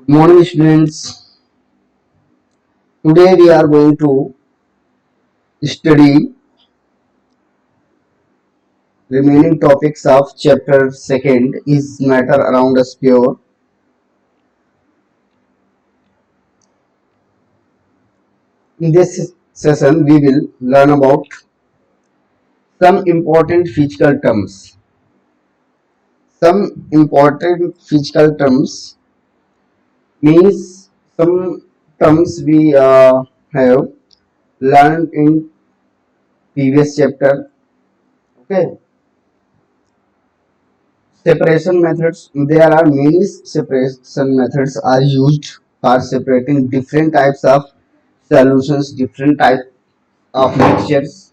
Good morning, students. Today we are going to study remaining topics of chapter second is matter around us pure. In this session, we will learn about some important physical terms. Some important physical terms means some terms we have learned in previous chapter. Okay, separation methods. There are many separation methods are used for separating different types of solutions, different types of mixtures.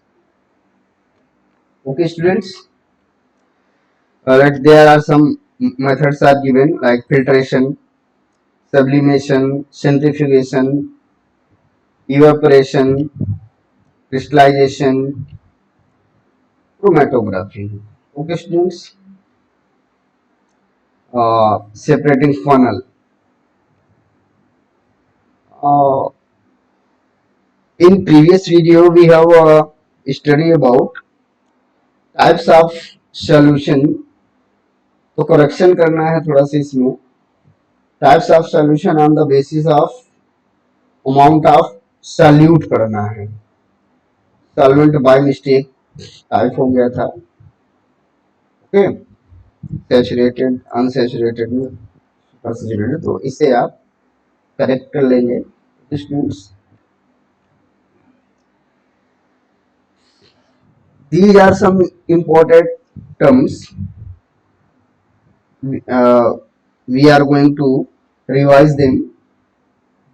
Okay, students. There are some methods are given like filtration, sublimation, centrifugation, evaporation, crystallization, chromatography. Okay, students. Separating funnel. Uh, in previous video, we have study about types of solution तो correction करना है थोड़ा सा इसमें types of solution on the basis of amount of solute करना है solvent by mistake type हो गया था ओके सैचुरेटेड अनसैचुरेटेड में सुपर सैचुरेटेड तो इसे आप करेक्ट कर लेंगे students these are some important terms uh, we are going to revise them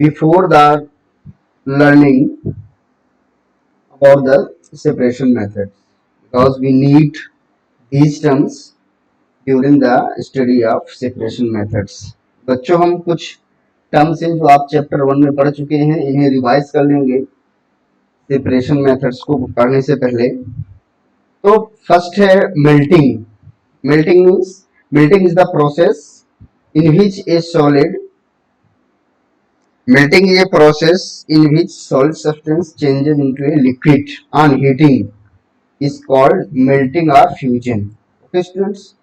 before the learning about the separation method because we need these terms during the study of separation methods. बच्चों हम कुछ terms हैं जो आप chapter 1 में पढ़ चुके हैं इन्हें रिवाइज कर लेंगे सेपरेशन मेथड्स को पढ़ने से पहले तो फर्स्ट है melting melting means melting is the process in which A solid melting is a process in which solid substance changes into a liquid on heating is called melting or fusion. Okay, students.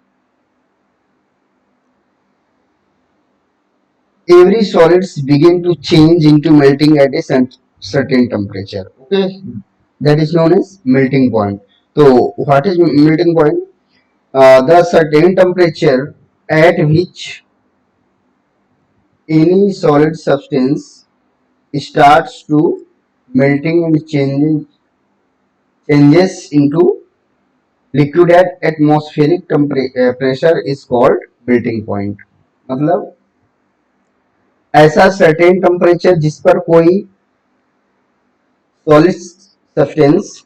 Every solids begin to change into melting at a certain temperature. Okay, that is known as melting point. So, what is melting point? The certain temperature at which any solid substance starts to melting and changes into liquid at atmospheric pressure is called melting point. मतलब ऐसा certain temperature जिस पर कोई solid substance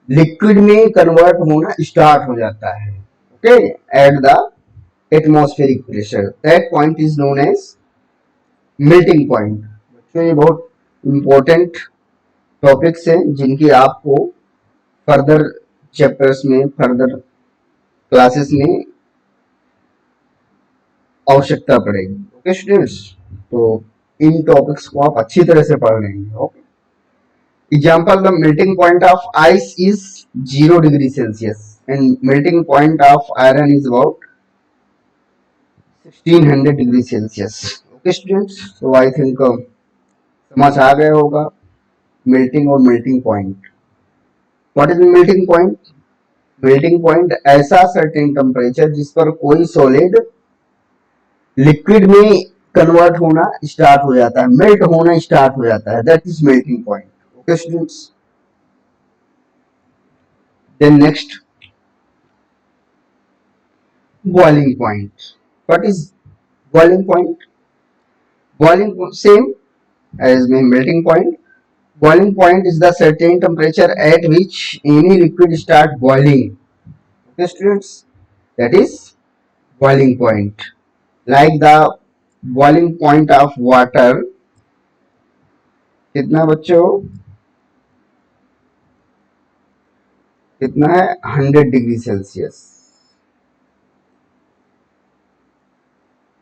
liquid में convert होना start हो जाता है okay at the atmospheric pressure that point is known as melting point बच्चों ये बहुत इंपॉर्टेंट टॉपिक्स हैं जिनकी आपको फर्दर चैप्टर्स में फर्दर क्लासेस में आवश्यकता पड़ेगी ओके स्टूडेंट्स तो इन टॉपिक्स को आप अच्छी तरह से पढ़ लेंगे okay example the melting point of ice is 0 degree Celsius and melting point of iron is about 1600 degree Celsius okay students तो आई थिंक समझ आ गया होगा मेल्टिंग और melting point what is melting point melting point ऐसा certain temperature जिस पर कोई सॉलिड लिक्विड में कन्वर्ट होना स्टार्ट हो जाता है मेल्ट होना स्टार्ट हो जाता है that is melting point okay students then next boiling point what is boiling point boiling same as melting point boiling point is the certain temperature at which any liquid start boiling okay students that is boiling point like the boiling point of water कितना बच्चों कितना है 100 degree Celsius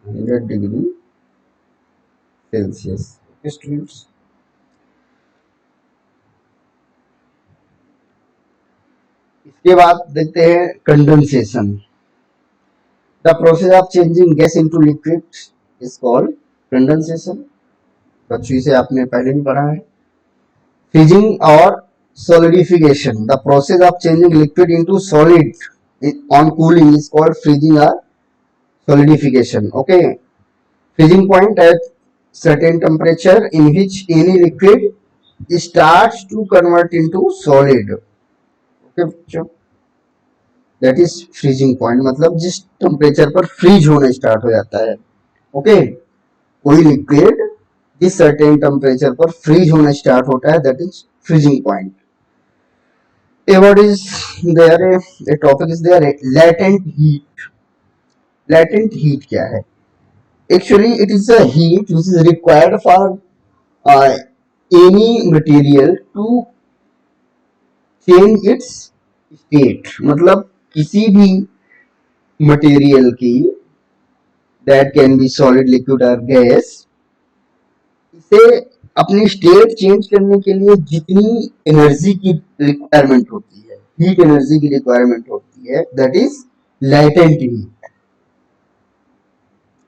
100 degree Celsius. Okay students, इसके बाद देखते हैं condensation. The process of changing gas into liquid is called condensation. बच्चों इसे आपने पहले भी पढ़ा है। फ्रीजिंग और solidification, the process of changing liquid into solid on cooling is called freezing or solidification. Okay, freezing point at certain temperature in which any liquid starts to convert into solid. Okay, that is freezing point, मतलब जिस temperature पर freeze होना start हो जाता है। Okay, कोई liquid जिस certain temperature पर फ्रीज होना स्टार्ट होता है, that is freezing point. What is there? A topic is there. Latent heat. Latent heat क्या है? Actually, it is a heat which is required for uh, any material to change its state. मतलब किसी भी material की that can be solid, liquid or gas, इसे अपनी state change करने के लिए जितनी एनर्जी की रिक्वायरमेंट होती है, हीट एनर्जी की रिक्वायरमेंट होती है, that is latent heat.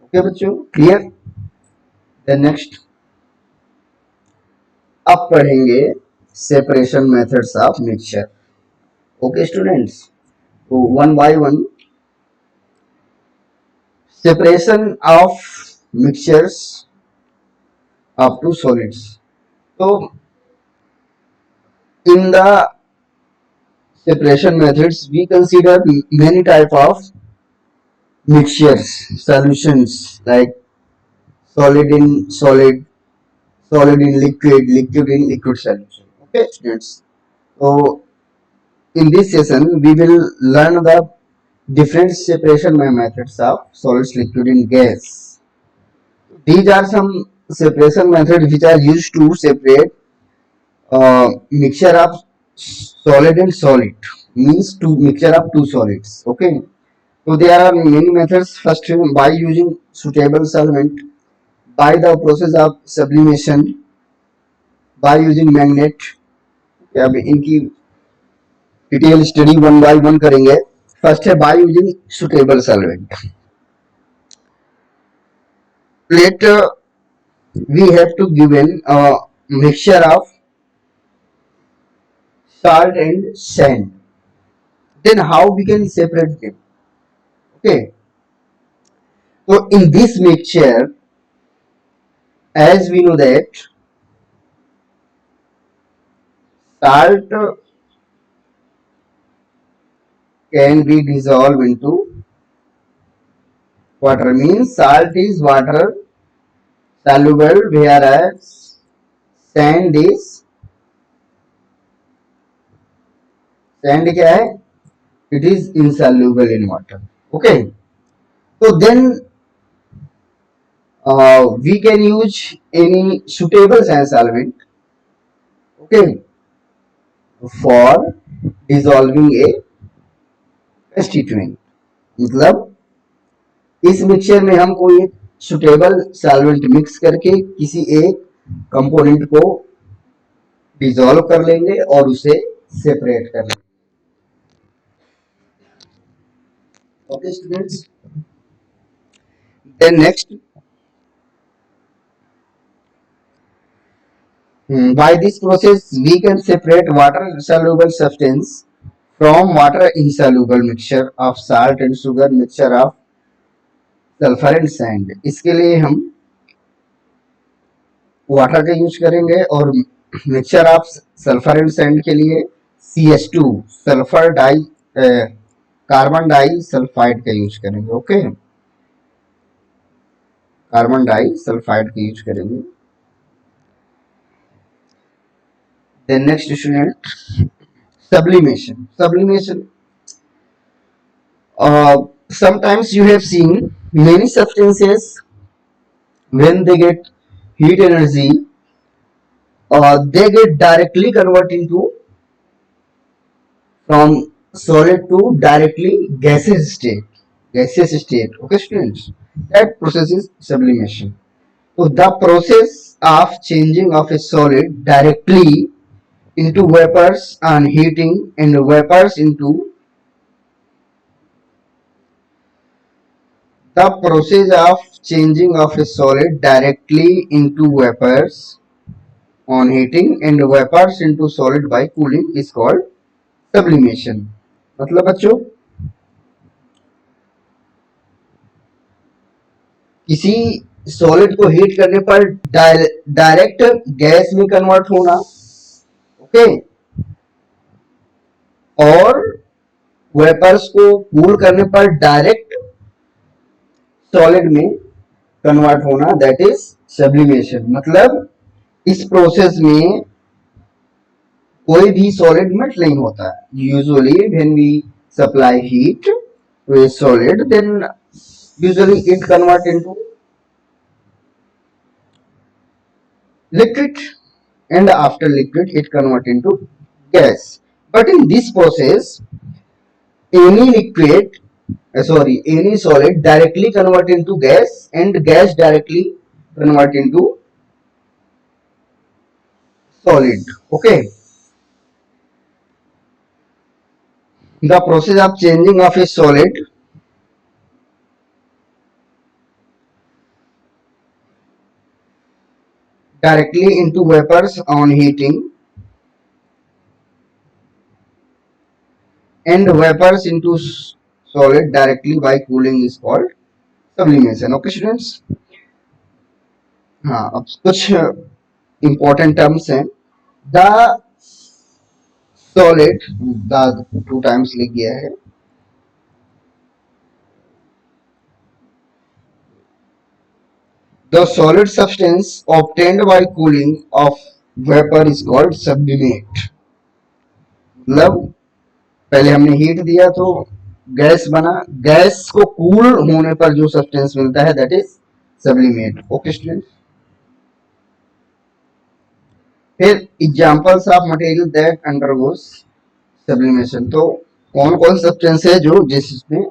Okay बच्चों, क्लियर? देन नेक्स्ट अब पढ़ेंगे separation methods of mixture. Okay students, तो one by one separation of mixtures of two solids. So in the separation methods we consider many type of mixtures, solutions like solid in solid, solid in liquid, liquid in liquid solution. Okay students, so in this session we will learn the different separation methods of solids, liquid and gas. These are some separation methods which are used to separate mixture of solid and solid, means two mixture of two solids. Okay, so there are many methods. First, by using suitable solvent, by the process of sublimation, by using magnet। अब इनकी detail study one by one करेंगे। First है by using suitable solvent. Let we have to given a mixture of salt and sand, then how we can separate them? Okay, so in this mixture, as we know that salt can be dissolved into water, means salt is water soluble, whereas sand क्या है? It is insoluble in water. Okay, so then we can use any suitable sand solvent, okay, for dissolving a constituent। मतलब इस mixture में हम कोई एक suitable solvent mix करके किसी एक कंपोनेंट को डिसॉल्व कर लेंगे और उसे सेपरेट कर लेंगे। Okay students, then next, by this process we can separate water soluble substance from water insoluble mixture of salt and sugar, mixture of sulphur and sand. इसके लिए हम वाटर का यूज करेंगे और mixture of sulphur and sand के लिए CH2 sulphur di carbon disulphide का use करेंगे। ओके, कार्बन डाई सल्फाइड का यूज करेंगे। Then next student, sublimation। Sublimation, sometimes you have seen many substances when they get heat energy, they get directly converted into from solid to directly gaseous state, gaseous state। Okay students, that process is sublimation। So the process of changing of a solid directly into vapors on heating and vapors into the process of changing of a solid directly into vapors on heating and vapors into solid by cooling is called sublimation. मतलब बच्चों किसी solid को heat करने पर direct gas में convert होना, okay, और vapours को कूल करने पर डायरेक्ट सॉलिड में कन्वर्ट होना, दैट इज सब्लिमेशन। मतलब इस प्रोसेस में कोई भी सॉलिड मेल्ट नहीं होता है। Usually when we supply heat to a solid then usually it convert into liquid, and after liquid it convert into gas. But in this process any liquid any solid directly convert into gas and gas directly convert into solid. Okay, the process of changing of a solid directly into vapors on heating and vapors into solid directly by cooling is called sublimation. Okay students, हाँ अब कुछ important terms हैं। the solid, the 2 times लिख गया है। The solid substance obtained by cooling of vapor is called sublimate। मतलब पहले हमने हीट दिया तो गैस बना, गैस को कूल होने पर जो सब्सटेंस मिलता है that is sublimate. Okay student, फिर examples of material that undergoes sublimation. तो कौन कौन सब्सटेंस है जो जिसमें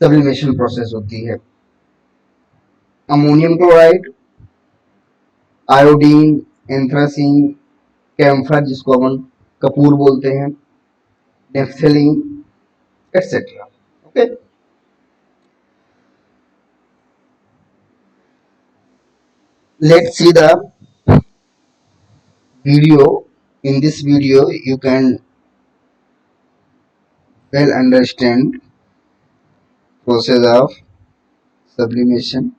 सब्लिमेशन प्रोसेस होती है? Ammonium chloride, iodine, anthracene, camphor जिसको अपन कपूर बोलते हैं, naphthalene etc. Okay, let's see the video. In this video you can well understand process of sublimation.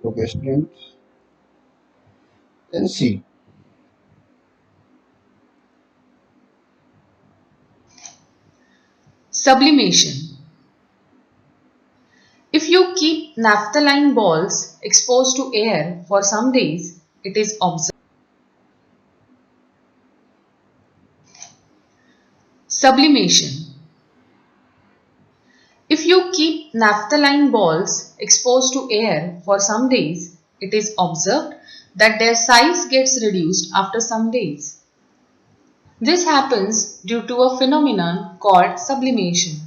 Okay students, then see. Sublimation. If you keep naphthalene balls exposed to air for some days, it is observed. Sublimation. If you keep naphthalene balls exposed to air for some days, it is observed that their size gets reduced after some days. This happens due to a phenomenon called sublimation.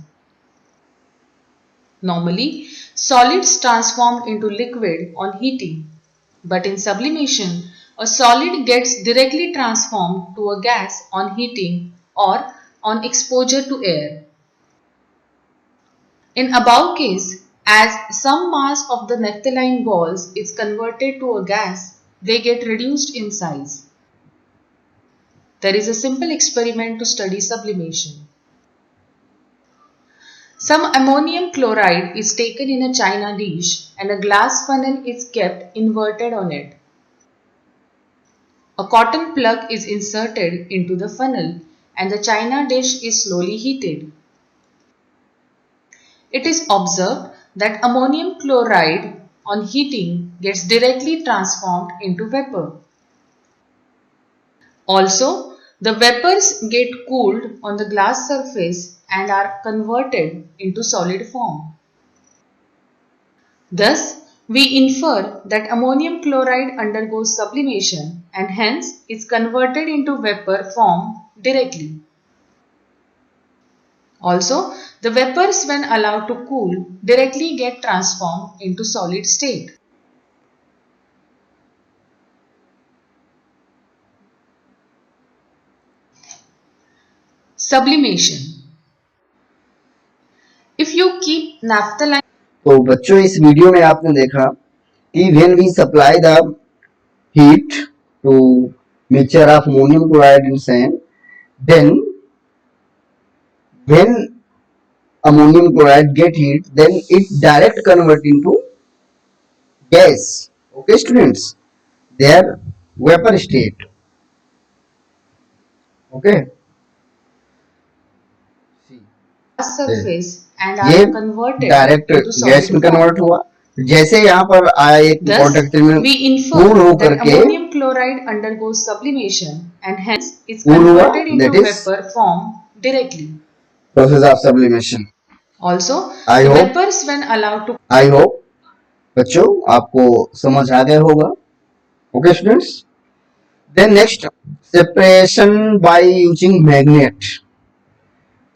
Normally, solids transform into liquid on heating, but in sublimation, a solid gets directly transformed to a gas on heating or on exposure to air. In above case, as some mass of the naphthalene balls is converted to a gas, they get reduced in size. There is a simple experiment to study sublimation. Some ammonium chloride is taken in a china dish and a glass funnel is kept inverted on it. A cotton plug is inserted into the funnel and the china dish is slowly heated. It is observed that ammonium chloride on heating gets directly transformed into vapor. Also, the vapors get cooled on the glass surface and are converted into solid form. Thus, we infer that ammonium chloride undergoes sublimation and hence is converted into vapor form directly. Also, the vapors when allowed to cool directly get transformed into solid state. Sublimation. If you keep naphthalene, तो बच्चों इस video में आपने देखा कि when we supply the heat to mixture of ammonium chloride and sand, then when ammonium chloride get heat, then it direct convert into gas. Okay, students, they are vapor state. Okay, surface and ये are converted direct into gas solid में form. Convert हुआ, जैसे यहाँ पर आया एक Thus, product में we cool infer हो that करके ammonium chloride undergoes sublimation and hence is cool हुआ, converted that into is vapor form directly. Process of sublimation. Also, I the hope vapors when allowed to I hope बच्चों आपको समझ आ गया होगा. Okay students, then next separation by using magnet.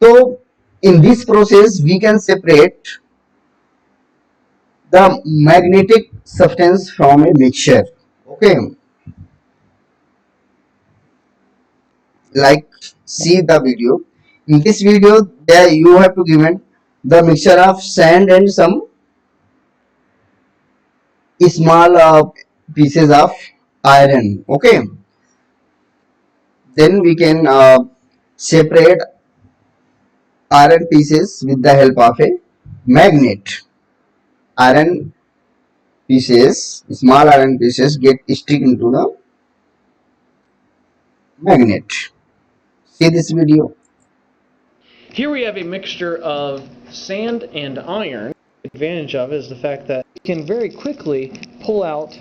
तो in this process we can separate the magnetic substance from a mixture. Okay, like see the video. In this video there you have to given the mixture of sand and some small pieces of iron. Okay, then we can separate iron pieces with the help of a magnet. Iron pieces, small iron pieces get stick into the magnet. See this video. Here we have a mixture of sand and iron. The advantage of it is the fact that you can very quickly pull out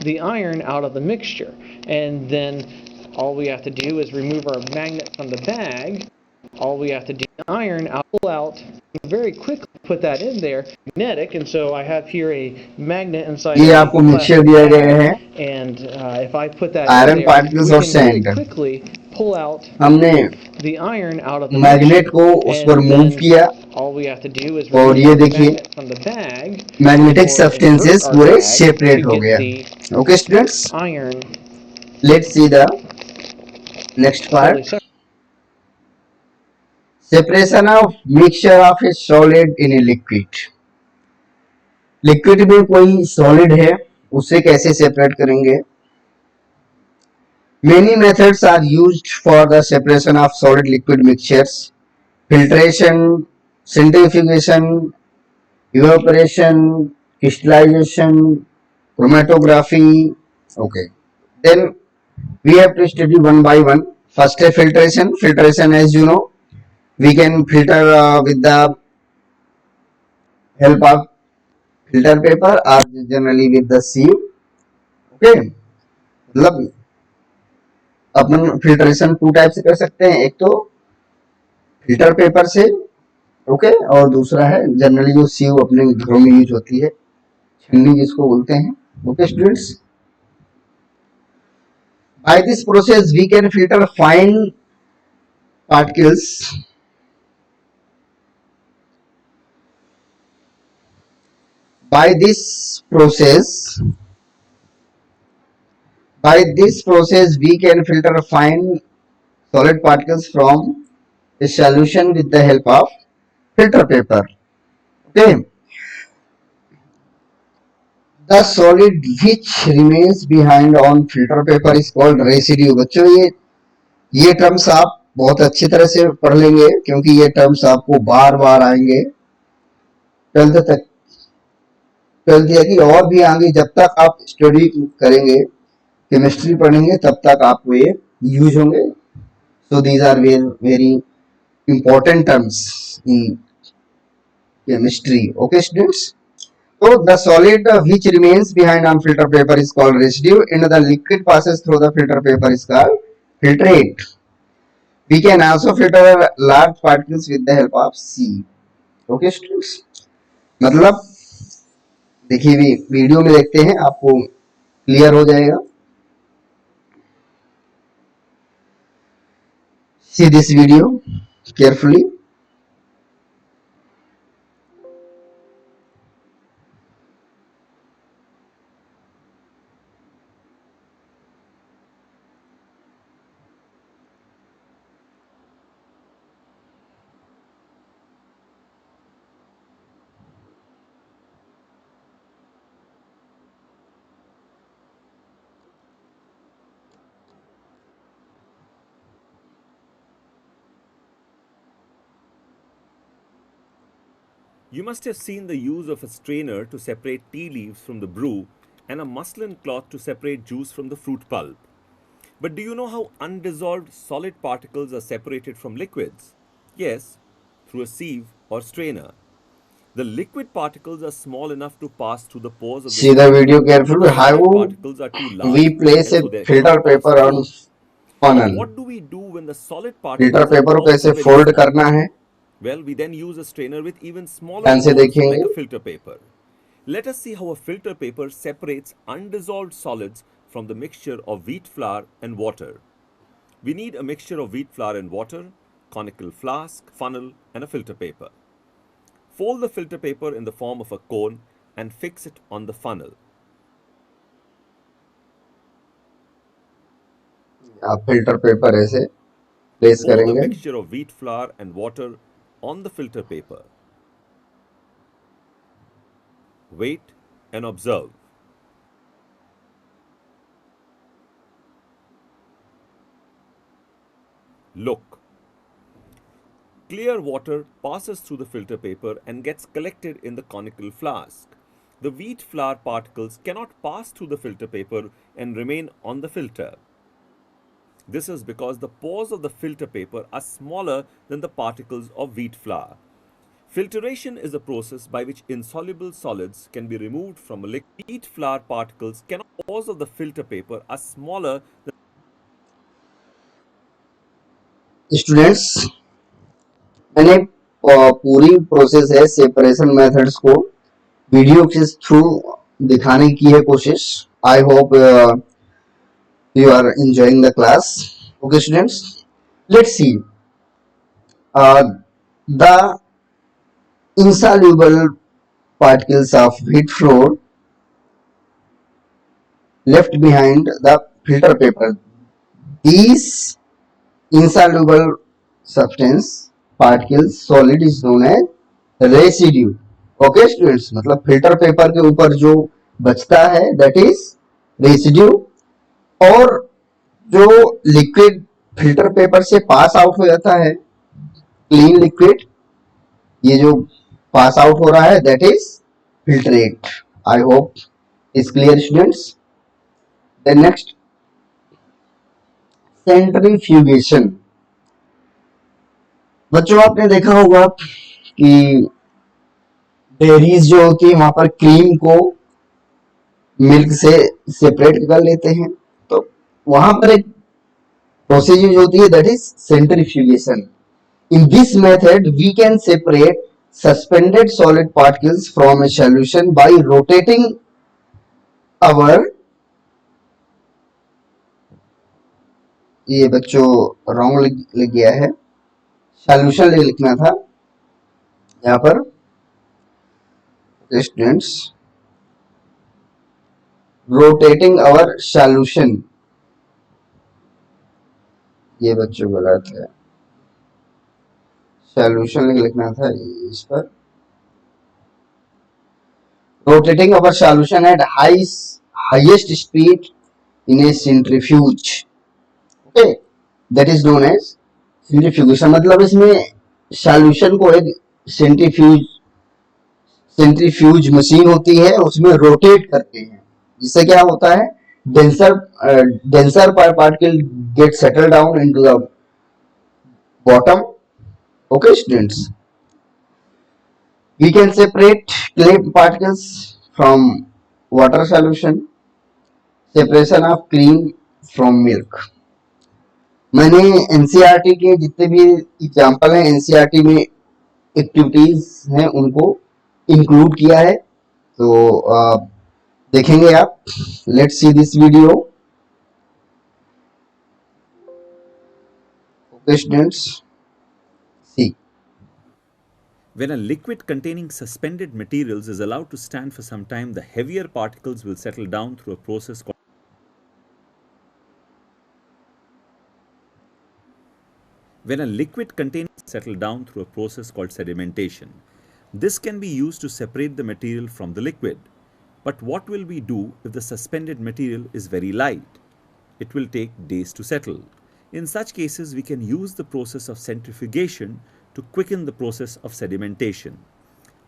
the iron out of the mixture, and then all we have to do is remove our magnet from the bag. All we have to do is iron out, pull out, very quickly put that in there, magnetic, and so I have here a magnet inside ये of आपको a mixture plastic दिया गया bag, है and if I put that iron in there, particles we और can very sand. quickly pull out हमने the iron out of the magnet mixture, को उस पर and मूव then किया all we have to do is और remove ये our देखिए magnet from the bag magnetic or invert substances our पूरे bag separate to हो get गया. the okay students, iron let's see the next totally part. separate. Separation of mixture of A solid in a liquid. Liquid में कोई solid है, उसे कैसे separate करेंगे? Many methods are used for the separation of solid liquid mixtures: filtration, centrifugation, evaporation, crystallization, chromatography. Okay. Then we have to study one by one. First is filtration. Filtration, as you know, we can filter with the help of filter paper or generally with the sieve. Okay. मतलब अपन filtration to type से कर सकते हैं, एक तो filter paper से, okay, और दूसरा है जनरली जो सीव अपने घरों में यूज होती है, छन्नी जिसको बोलते हैं. Okay students, by this process we can filter fine particles. by this process by this process we can filter fine solid particles from a solution with the help of filter paper. Okay, the solid which remains behind on filter paper is called residue. बच्चों ये terms आप बहुत अच्छी तरह से पढ़ लेंगे क्योंकि ये टर्म्स आपको बार बार आएंगे 12th तक. 12th या कि और भी आएंगे, जब तक आप स्टडी करेंगे, केमिस्ट्री पढ़ेंगे, तब तक आपको ये यूज होंगे. So these are very important terms in chemistry. Okay students, so the solid which remains behind on filter paper is called residue and the liquid passes through the filter paper is called filtrate. We can also filter large particles with the help of sieve. Okay students, मतलब देखिए video में देखते हैं, आपको clear हो जाएगा. See this video carefully. You must have seen the use of a strainer to separate tea leaves from the brew and a muslin cloth to separate juice from the fruit pulp. But do you know how undissolved solid particles are separated from liquids? Yes, through a sieve or strainer. The liquid particles are small enough to pass through the pores of the See the strainer, video but the carefully. solid How particles are too we large place and a so they filter cannot pass paper on through. But funnel. what do we do when the solid filter particles are paper को also कैसे very fold small? करना है Well, we then use a strainer with even smaller ध्यान से holes like देखेंगे. a filter paper. Let us see how a filter paper separates undissolved solids from the mixture of wheat flour and water. We need a mixture of wheat flour and water, conical flask, funnel, and a filter paper. Fold the filter paper in the form of a cone and fix it on the funnel. आप filter paper ऐसे place Pour the करेंगे. mixture of wheat flour and water on the filter paper. Wait and observe. Look. Clear water passes through the filter paper and gets collected in the conical flask. The wheat flour particles cannot pass through the filter paper and remain on the filter. This is because the pores of the filter paper are smaller than the particles of wheat flour. Filtration is a process by which insoluble solids can be removed from a liquid. Wheat flour particles cannot. Pores of the filter paper are smaller than. Students, मैंने पूरी process है separation methods को video के through दिखाने की है कोशिश. I hope you are enjoying the class. Okay, students, let's see. The insoluble particles of wheat flour left behind the filter paper. These insoluble substance particles solid is known as residue. Okay, students, मतलब filter paper के ऊपर जो बचता है that is residue, और जो liquid filter paper से pass out हो जाता है क्लीन लिक्विड, ये जो पास आउट हो रहा है that is filtrate. I hope is clear students. Then next, centrifugation. बच्चों आपने देखा होगा कि डेयरीज जो होती है वहां पर क्रीम को मिल्क से सेपरेट कर लेते हैं, तो वहां पर एक प्रोसीजर होती है that is centrifugation. In this method, we can separate suspended solid particles from a solution by rotating our, ये बच्चों रॉन्ग लिख गया है, सॉल्यूशन लिखना था यहाँ पर. स्टूडेंट्स, रोटेटिंग आवर सॉल्यूशन, ये बच्चों गलत है, सॉल्यूशन लिखना था इस पर. Rotating our solution at highest speed in a centrifuge. Okay, that is known as centrifugation. मतलब इसमें सॉल्यूशन को एक सेंट्रीफ्यूज मशीन होती है, उसमें रोटेट करते हैं, जिससे क्या होता है denser particle get settle down into the bottom. Okay, students, we can separate clay particles from water solution, separation of cream from milk. मैंने एनसीईआरटी के जितने भी एग्जाम्पल हैं एनसीईआरटी में एक्टिविटीज हैं उनको इंक्लूड किया है, तो देखेंगे आप. Let's see this video. Okay students, see. When a liquid containing suspended materials is allowed to stand for some time, the heavier particles will settle down through a process called. When a liquid containing settle down through a process called sedimentation. This can be used to separate the material from the liquid. But what will we do if the suspended material is very light? It will take days to settle. In such cases, we can use the process of centrifugation to quicken the process of sedimentation.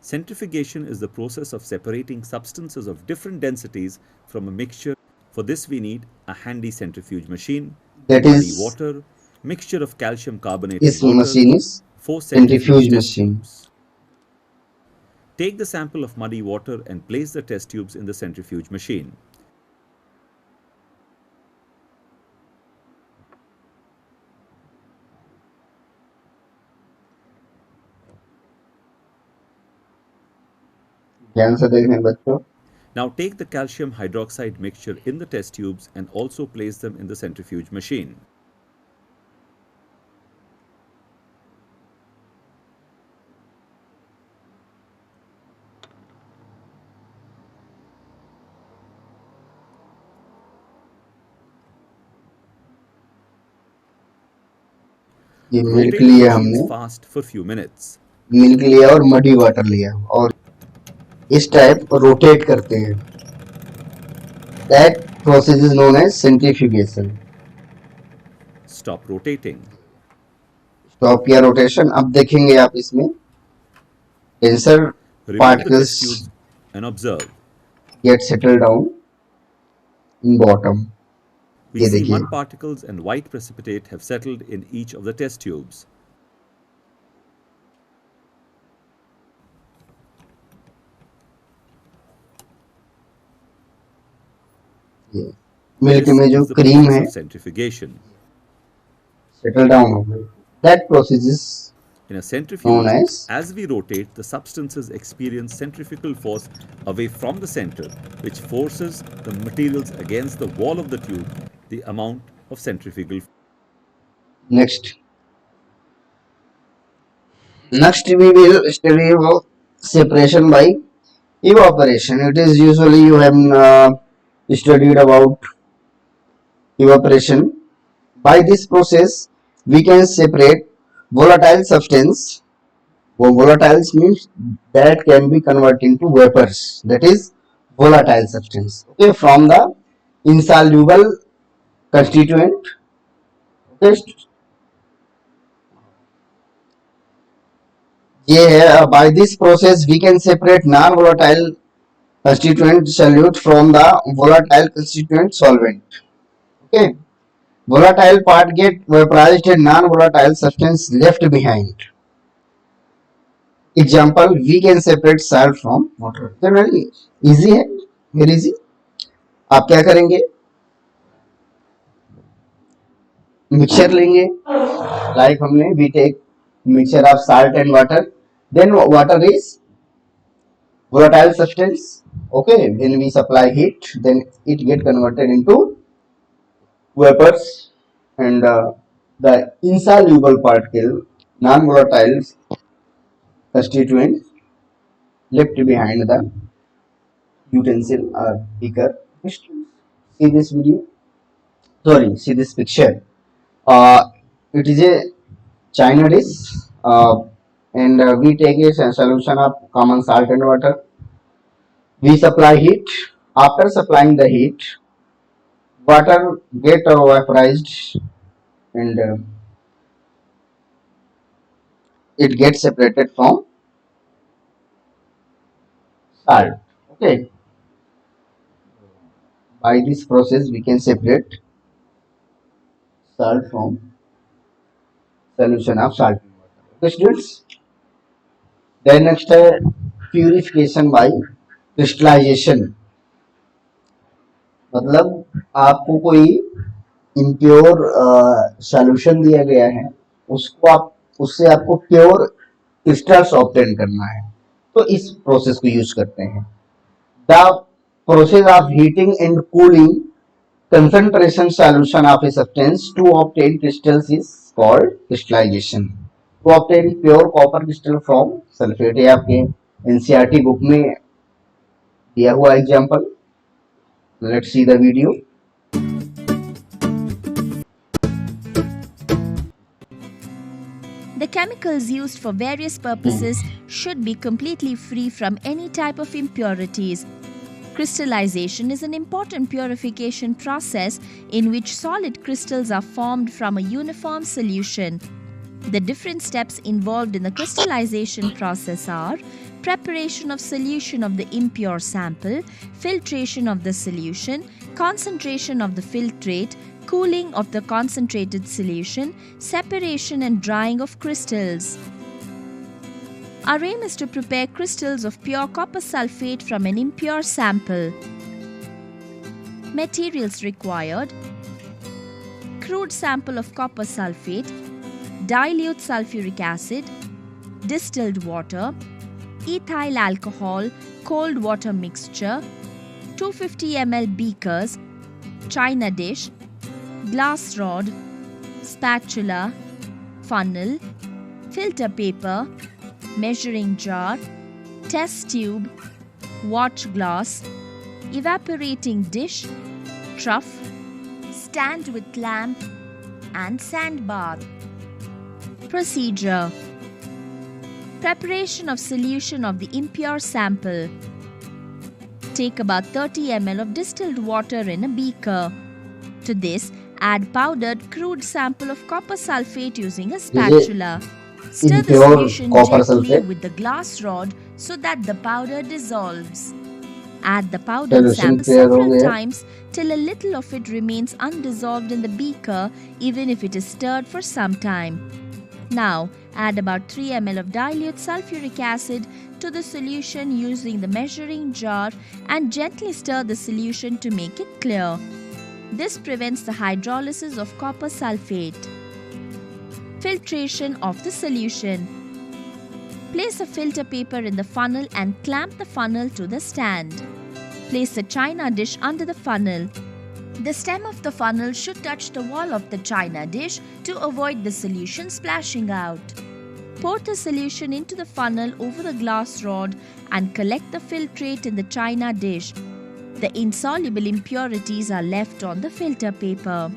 Centrifugation is the process of separating substances of different densities from a mixture. For this we need a handy centrifuge machine, That muddy is, water, mixture of calcium carbonate this and water, machine is 4 centrifuge centrifuge test machine. tubes. Take the sample of muddy water and place the test tubes in the centrifuge machine. ध्यान से देखें बच्चों. Now take the calcium hydroxide mixture in the test tubes and also place them in the centrifuge machine. ये milk Rotate the लिया machines हमने, fast for few minutes. Milk लिया और muddy water लिया और इस टाइप रोटेट करते हैं. That process is known as centrifugation. Stop rotating. Stop किया रोटेशन. अब देखेंगे आप इसमें tensor Remove the particles test tubes and observe. get settled down in bottom. We ये see देखिए, mud particles and white precipitate have settled in each of the test tubes. ये milk This में जो is the cream process है of centrifugation. Settle down हो गई. That process is In a known centrifuge, as as we rotate, the substances experience centrifugal force away from the center, which forces the materials against the wall of the tube. The amount of centrifugal next. Next we will study about separation by evaporation. It is usually you have studied about evaporation. By this process we can separate volatile substance. Volatiles means that can be converted into vapors. That is volatile substance. Okay, from the insoluble constituent. Okay, ये है. By this process we can separate non-volatile constituent solute from the volatile constituent solvent. Okay, volatile part get vaporized and non-volatile substance left behind. Example, we can separate salt from water. Generally easy है, very easy. आप क्या करेंगे, mixture लेंगे. Like हमने we take mixture of salt and water. Then water is volatile substance. Okay, when we supply heat, then it get converted into vapors, and the insoluble particle, non-volatile constituent left behind the utensil or beaker. See this video. Sorry, see this picture. It is a China dish, and we take a solution of common salt and water. We supply heat. After supplying the heat, water get vaporized and it gets separated from salt. Okay, by this process we can separate salt from solution of salt and water. Okay students, then next purification by crystallization. मतलब आपको कोई impure solution दिया गया है, उसको आप उससे आपको प्योर क्रिस्टल्स ऑब्टेन करना है, तो इस प्रोसेस को यूज करते हैं. The process of heating and cooling concentration solution of a substance to obtain crystals is called crystallization. To obtain pure copper crystal from sulfate, ये आपके NCERT बुक में दिया हुआ example. Let's see the video. The chemicals used for various purposes should be completely free from any type of impurities. Crystallization is an important purification process in which solid crystals are formed from a uniform solution. The different steps involved in the crystallization process are preparation of solution of the impure sample, filtration of the solution, concentration of the filtrate, cooling of the concentrated solution, separation and drying of crystals. Our aim is to prepare crystals of pure copper sulfate from an impure sample. Materials required: crude sample of copper sulfate, dilute sulfuric acid, distilled water, ethyl alcohol, cold water mixture, 250 ml beakers, china dish, glass rod, spatula, funnel, filter paper, measuring jar, test tube, watch glass, evaporating dish, trough, stand with lamp, and sand bath. Procedure: preparation of solution of the impure sample. Take about 30 ml of distilled water in a beaker. To this, add powdered crude sample of copper sulfate using a spatula. Stir the impure solution copper gently sulfate? with the glass rod so that the powder dissolves. Add the powdered Solution sample clear हो several गया. times till a little of it remains undissolved in the beaker, even if it is stirred for some time. Now, add about 3 ml of dilute sulfuric acid to the solution using the measuring jar and gently stir the solution to make it clear. This prevents the hydrolysis of copper sulfate. Filtration of the solution. Place a filter paper in the funnel and clamp the funnel to the stand. Place a china dish under the funnel. The stem of the funnel should touch the wall of the china dish to avoid the solution splashing out. Pour the solution into the funnel over the glass rod and collect the filtrate in the china dish. The insoluble impurities are left on the filter paper.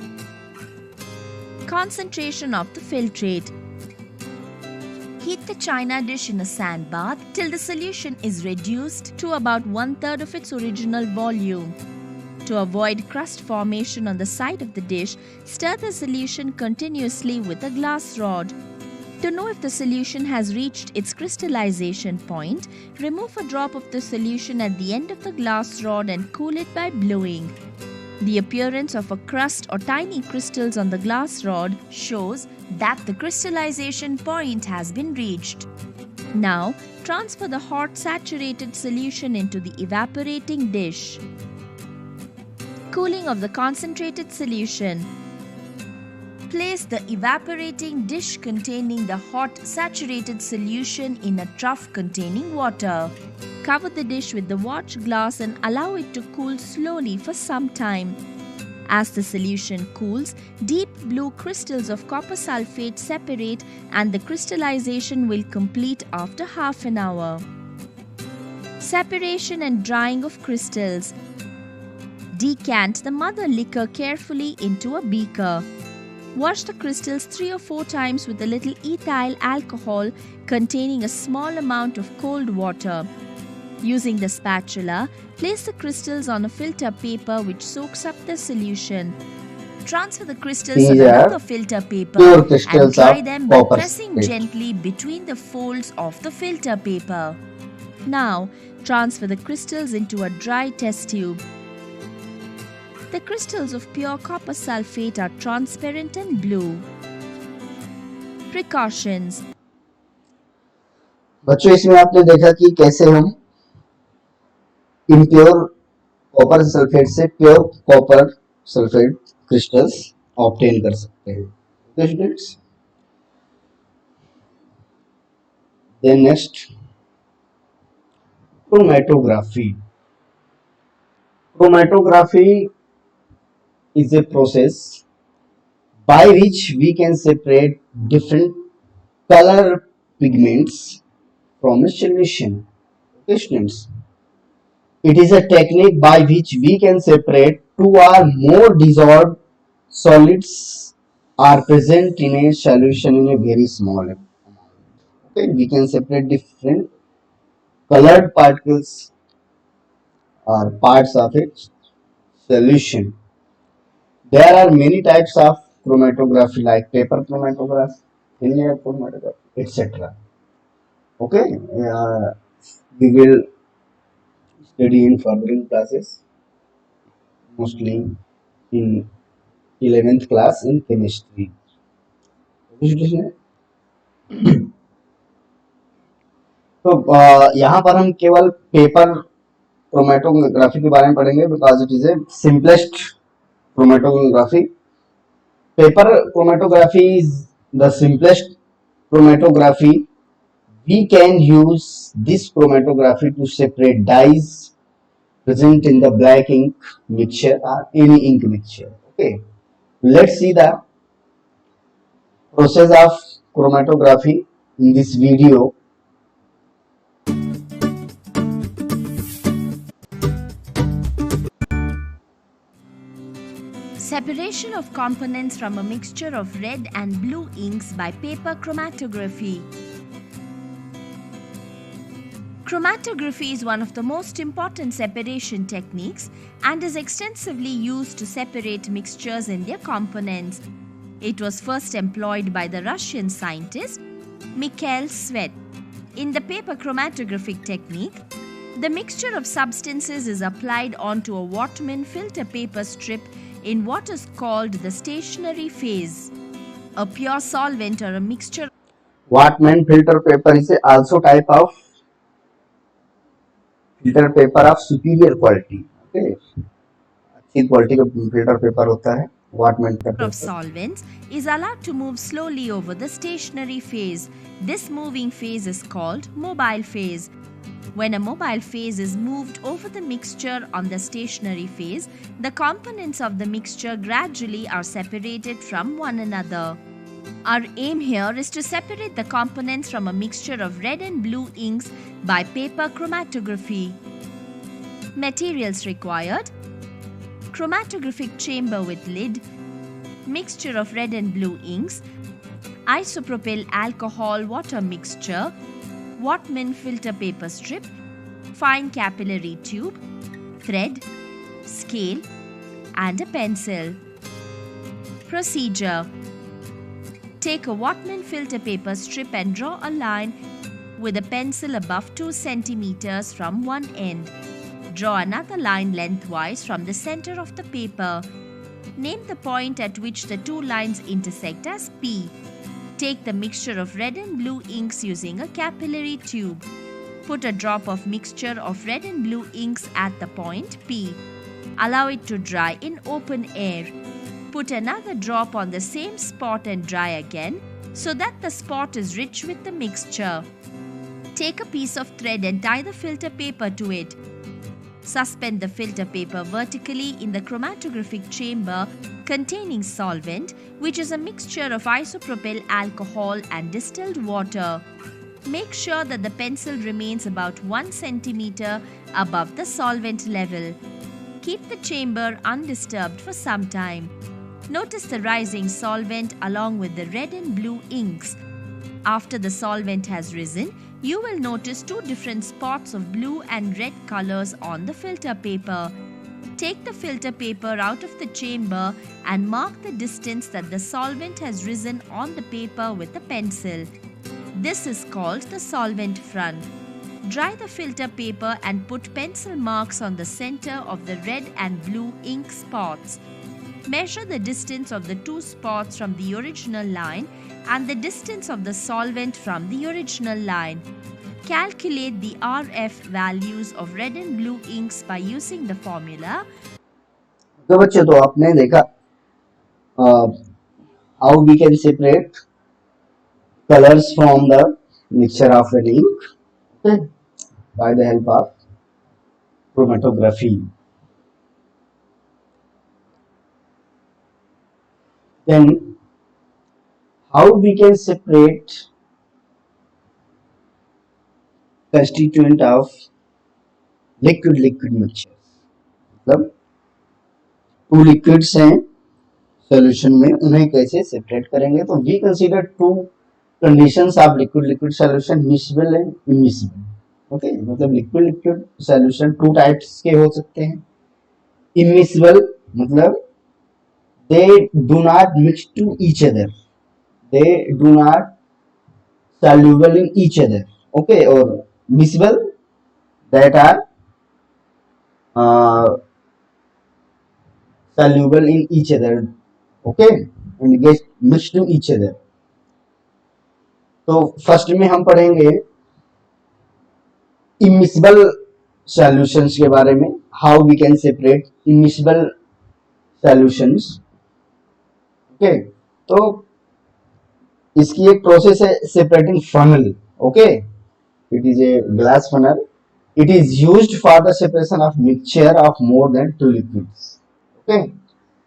Concentration of the filtrate. Heat the china dish in a sand bath till the solution is reduced to about 1/3 of its original volume. To avoid crust formation on the side of the dish, stir the solution continuously with a glass rod. To know if the solution has reached its crystallization point, remove a drop of the solution at the end of the glass rod and cool it by blowing. The appearance of a crust or tiny crystals on the glass rod shows that the crystallization point has been reached. Now, transfer the hot saturated solution into the evaporating dish. Cooling of the concentrated solution. Place the evaporating dish containing the hot saturated solution in a trough containing water. Cover the dish with the watch glass and allow it to cool slowly for some time. As the solution cools, deep blue crystals of copper sulfate separate and the crystallization will complete after half an hour. Separation and drying of crystals. Decant the mother liquor carefully into a beaker. Wash the crystals 3 or 4 times with a little ethyl alcohol containing a small amount of cold water. Using the spatula, place the crystals on a filter paper which soaks up the solution. Transfer the crystals These on are another filter paper pure and crystals dry of them by copper pressing sulfate. gently between the folds of the filter paper. Now, transfer the crystals into a dry test tube. The crystals of pure copper sulfate are transparent and blue. Precautions. बच्चों, इसमें आपने देखा कि कैसे हम impure copper sulphate से pure copper sulphate crystals obtain कर सकते हैं. Okay, students? Then next, chromatography. Chromatography is a process by which we can separate different color pigments from a solution. Okay, students? It is a technique by which we can separate 2 or more dissolved solids are present in a solution in a very small amount. Okay, we can separate different colored particles or parts of a solution. There are many types of chromatography like paper chromatography, in air chromatography, etc. Okay, we will study in furthering classes, mostly in 11th class in chemistry. तो यहाँ पर हम केवल paper chromatography के बारे में पढ़ेंगे because it is a simplest chromatography. Paper chromatography is the simplest chromatography. We can use this chromatography to separate dyes present in the black ink mixture or any ink mixture. Okay, let's see the process of chromatography in this video. Separation of components from a mixture of red and blue inks by paper chromatography. Chromatography is one of the most important separation techniques and is extensively used to separate mixtures in their components. It was first employed by the Russian scientist Mikhail Svet. In the paper chromatographic technique, the mixture of substances is applied onto a Whatman filter paper strip in what is called the stationary phase. A pure solvent or a mixture Whatman filter paper is also type of filter paper of superior quality. Okay, अच्छी quality का filter paper होता है Whatman filter of paper. solvents is allowed to move slowly over the stationary phase. This moving phase is called mobile phase. When a mobile phase is moved over the mixture on the stationary phase, the components of the mixture gradually are separated from one another. Our aim here is to separate the components from a mixture of red and blue inks by paper chromatography. Materials required: chromatographic chamber with lid, mixture of red and blue inks, isopropyl alcohol water mixture, Whatman filter paper strip, fine capillary tube, thread, scale, and a pencil. Procedure: take a Whatman filter paper strip and draw a line with a pencil above 2 cm from one end. Draw another line lengthwise from the center of the paper. Name the point at which the two lines intersect as P. Take the mixture of red and blue inks using a capillary tube. Put a drop of mixture of red and blue inks at the point P. Allow it to dry in open air. Put another drop on the same spot and dry again so that the spot is rich with the mixture. Take a piece of thread and tie the filter paper to it. Suspend the filter paper vertically in the chromatographic chamber containing solvent, which is a mixture of isopropyl alcohol and distilled water. Make sure that the pencil remains about 1 cm above the solvent level. Keep the chamber undisturbed for some time. Notice the rising solvent along with the red and blue inks. After the solvent has risen, you will notice two different spots of blue and red colors on the filter paper. Take the filter paper out of the chamber and mark the distance that the solvent has risen on the paper with a pencil. This is called the solvent front. Dry the filter paper and put pencil marks on the center of the red and blue ink spots. Measure the distance of the two spots from the original line and the distance of the solvent from the original line. Calculate the RF values of red and blue inks by using the formula. तो बच्चों, तो आपने देखा how we can separate colors from the mixture of an ink, okay, by the help of chromatography. Then how we can separate constituent of liquid mixtures. मतलब two liquids हैं solution में, उन्हें कैसे सेपरेट करेंगे. तो we consider two conditions of liquid solution, miscible and immiscible. Okay, मतलब liquid solution two types के हो सकते हैं. इमिसिबल मतलब they do not mix to each other, they do not soluble in each other, okay, or miscible, that are soluble in each other, okay, and get mixed to each other. तो first में हम पढ़ेंगे immiscible solutions के बारे में, how we can separate immiscible solutions, okay. तो इसकी एक प्रोसेस है separating funnel, okay, it is a glass funnel, it is used for the separation of mixture of more than two liquids, okay.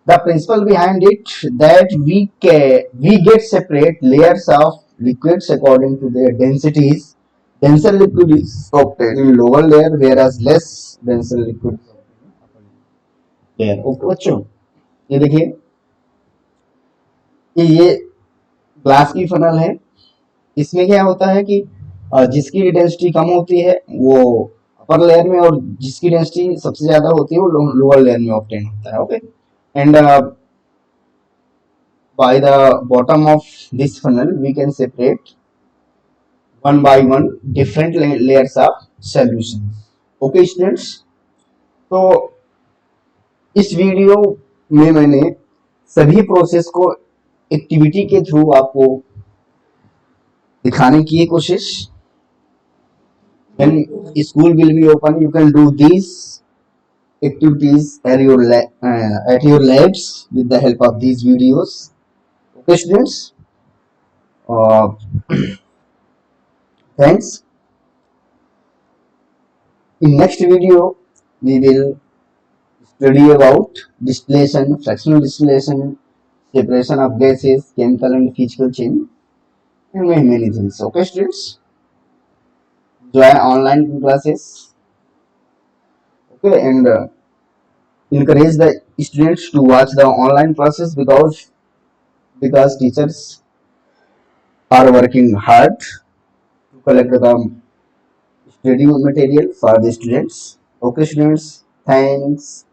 The principle behind it that we get separate layers of liquids according to their densities. Denser liquid is obtained in lower layer whereas less denser liquid is obtained in upper layer, okay बच्चों। ये देखिए ये glass की funnel है, इसमें क्या होता है कि जिसकी डेंसिटी कम होती है वो अपर लेयर में और जिसकी डेंसिटी सबसे ज्यादा होती है वो लोअर लेयर में ऑब्टेन होता है, okay. And by the bottom of this funnel we can separate one by one different layers of solutions, okay students। तो इस वीडियो में मैंने सभी प्रोसेस को एक्टिविटी के थ्रू आपको दिखाने की कोशिश। When school will be open, you can do these activities at your labs with the help of these videos, okay students। thanks। In next video we will study about distillation, fractional distillation, separation of gases, chemical and physical chain, and many things, okay students। join online classes, okay, and encourage the students to watch the online classes because teachers are working hard to collect the study material for the students, okay students। thanks।